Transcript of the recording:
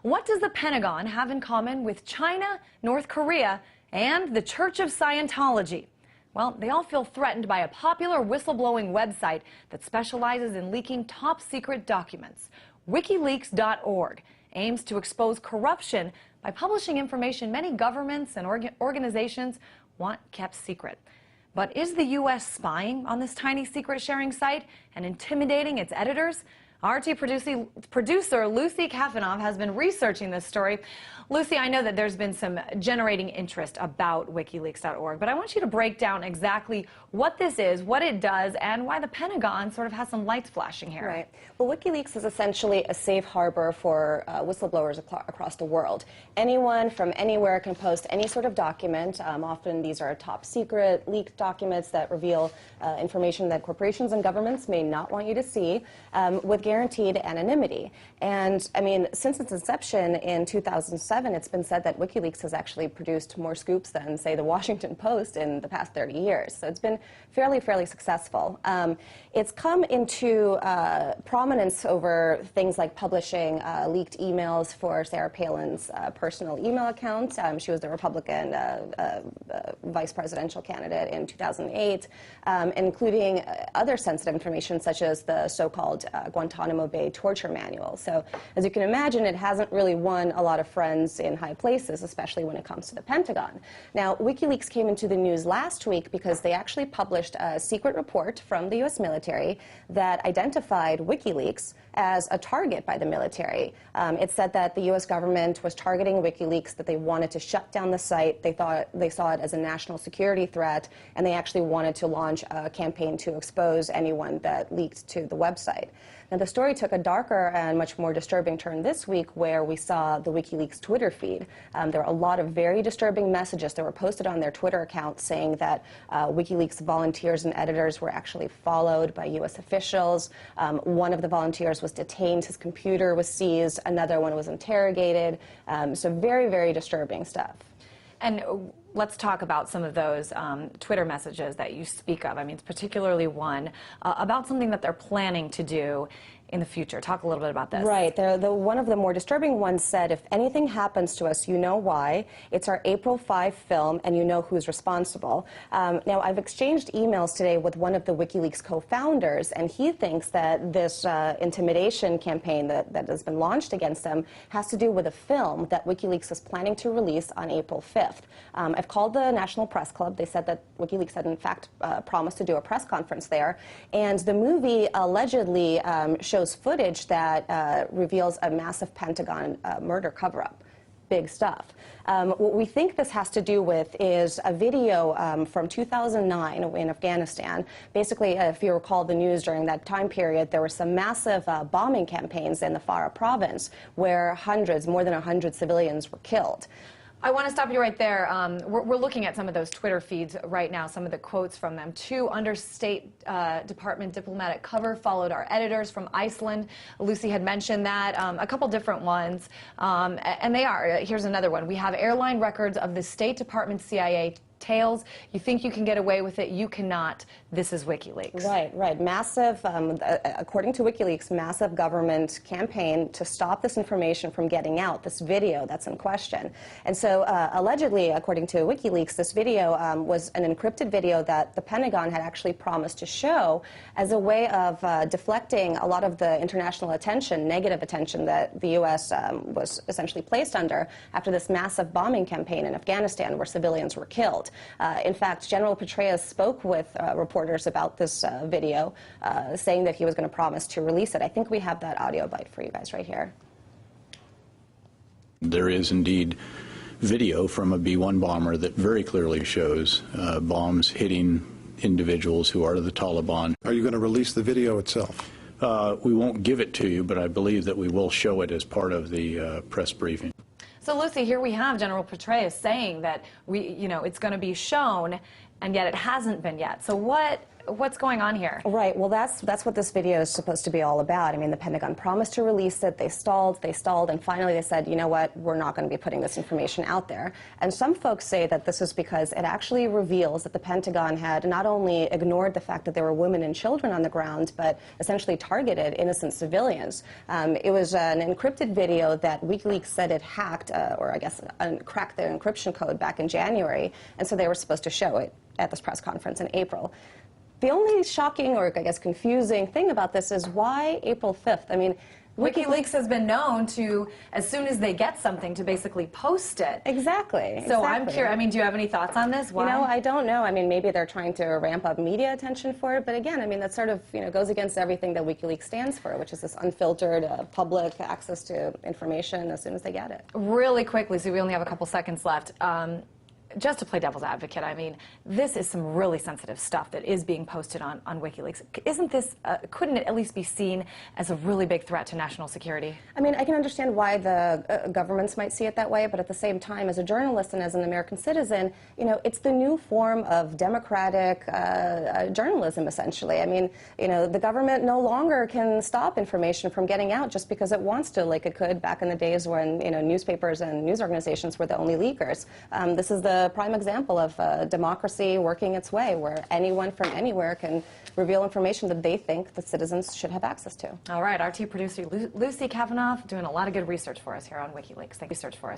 What does the Pentagon have in common with China, North Korea, and the Church of Scientology? Well, they all feel threatened by a popular whistleblowing website that specializes in leaking top-secret documents. WikiLeaks.org aims to expose corruption by publishing information many governments and organizations want kept secret. But is the U.S. spying on this tiny secret-sharing site and intimidating its editors? RT producer Lucy Kafanov has been researching this story. Lucy, I know that there's been some generating interest about WikiLeaks.org, but I want you to break down exactly what this is, what it does, and why the Pentagon sort of has some lights flashing here. Right. Well, WikiLeaks is essentially a safe harbor for whistleblowers across the world. Anyone from anywhere can post any sort of document. Often these are top secret, leaked documents that reveal information that corporations and governments may not want you to see, with guaranteed anonymity. And I mean, since its inception in 2007, it's been said that WikiLeaks has actually produced more scoops than, say, the Washington Post in the past 30 years. So it's been fairly successful. It's come into prominence over things like publishing leaked emails for Sarah Palin's personal email account. She was the Republican vice presidential candidate in 2008, including other sensitive information such as the so-called Guantanamo Bay torture manual. So as you can imagine, it hasn't really won a lot of friends in high places, especially when it comes to the Pentagon. Now, WikiLeaks came into the news last week because they actually published a secret report from the U.S. military that identified WikiLeaks as a target by the military. It said that the U.S. government was targeting WikiLeaks, that they wanted to shut down the site. They saw it as a national security threat, and they actually wanted to launch a campaign to expose anyone that leaked to the website. Now, the story took a darker and much more disturbing turn this week, where we saw the WikiLeaks Twitter feed. There were a lot of very disturbing messages that were posted on their Twitter account saying that WikiLeaks volunteers and editors were actually followed by U.S. officials. One of the volunteers was detained. His computer was seized. Another one was interrogated. So very disturbing stuff. And let's talk about some of those Twitter messages that you speak of. I mean, it's particularly one about something that they're planning to do in the future. Talk a little bit about this. Right. One of the more disturbing ones said, if anything happens to us, you know why. It's our April 5 film, and you know who's responsible. Now, I've exchanged emails today with one of the WikiLeaks co-founders, and he thinks that this intimidation campaign that has been launched against them has to do with a film that WikiLeaks is planning to release on April 5th. I've called the National Press Club. They said that WikiLeaks had, in fact, promised to do a press conference there. And the movie allegedly shows footage that reveals a massive Pentagon murder cover-up. Big stuff. What we think this has to do with is a video from 2009 in Afghanistan. Basically, if you recall the news during that time period, there were some massive bombing campaigns in the Farah province where more than 100 civilians were killed. I want to stop you right there. We're looking at some of those Twitter feeds right now, some of the quotes from them. 2 under State Department diplomatic cover followed our editors from Iceland. Lucy had mentioned that. A couple different ones. And they are. Here's another one. We have airline records of the State Department CIA tales. You think you can get away with it, you cannot. This is WikiLeaks. Right. Massive, according to WikiLeaks, massive government campaign to stop this information from getting out, this video that's in question. And so, allegedly, according to WikiLeaks, this video was an encrypted video that the Pentagon had actually promised to show as a way of deflecting a lot of the international attention, negative attention that the U.S. was essentially placed under after this massive bombing campaign in Afghanistan where civilians were killed. In fact, General Petraeus spoke with reporters about this video, saying that he was going to promise to release it. I think we have that audio bite for you guys right here. There is indeed video from a B-1 bomber that very clearly shows bombs hitting individuals who are the Taliban. Are you going to release the video itself? We won't give it to you, but I believe that we will show it as part of the press briefing. So, Lucy, here we have General Petraeus saying that it's going to be shown, and yet it hasn't been yet. So what What's going on here? Right. Well, that's what this video is supposed to be all about. I mean, the Pentagon promised to release it. They stalled, and finally they said, you know what, we're not going to be putting this information out there. And some folks say that this is because it actually reveals that the Pentagon had not only ignored the fact that there were women and children on the ground, but essentially targeted innocent civilians. It was an encrypted video that WikiLeaks said it hacked, or I guess cracked the encryption code back in January, and so they were supposed to show it at this press conference in April. The only shocking, or I guess confusing thing about this is why April 5th? I mean, WikiLeaks has been known to, as soon as they get something, to basically post it. Exactly. So I'm curious, I mean, do you have any thoughts on this? Why? You know, I don't know. I mean, maybe they're trying to ramp up media attention for it, but again, I mean, that sort of, goes against everything that WikiLeaks stands for, which is this unfiltered, public access to information as soon as they get it. Really quickly, so we only have a couple seconds left. Just to play devil's advocate, I mean, this is some really sensitive stuff that is being posted on WikiLeaks. Isn't this, couldn't it at least be seen as a really big threat to national security? I mean, I can understand why the governments might see it that way, but at the same time, as a journalist and as an American citizen, it's the new form of democratic journalism, essentially. I mean, the government no longer can stop information from getting out just because it wants to, like it could back in the days when, newspapers and news organizations were the only leakers. This is the prime example of democracy working its way, where anyone from anywhere can reveal information that they think that citizens should have access to. All right, RT producer Lucy Kavanaugh doing a lot of good research for us here on WikiLeaks. Thank you, research for us.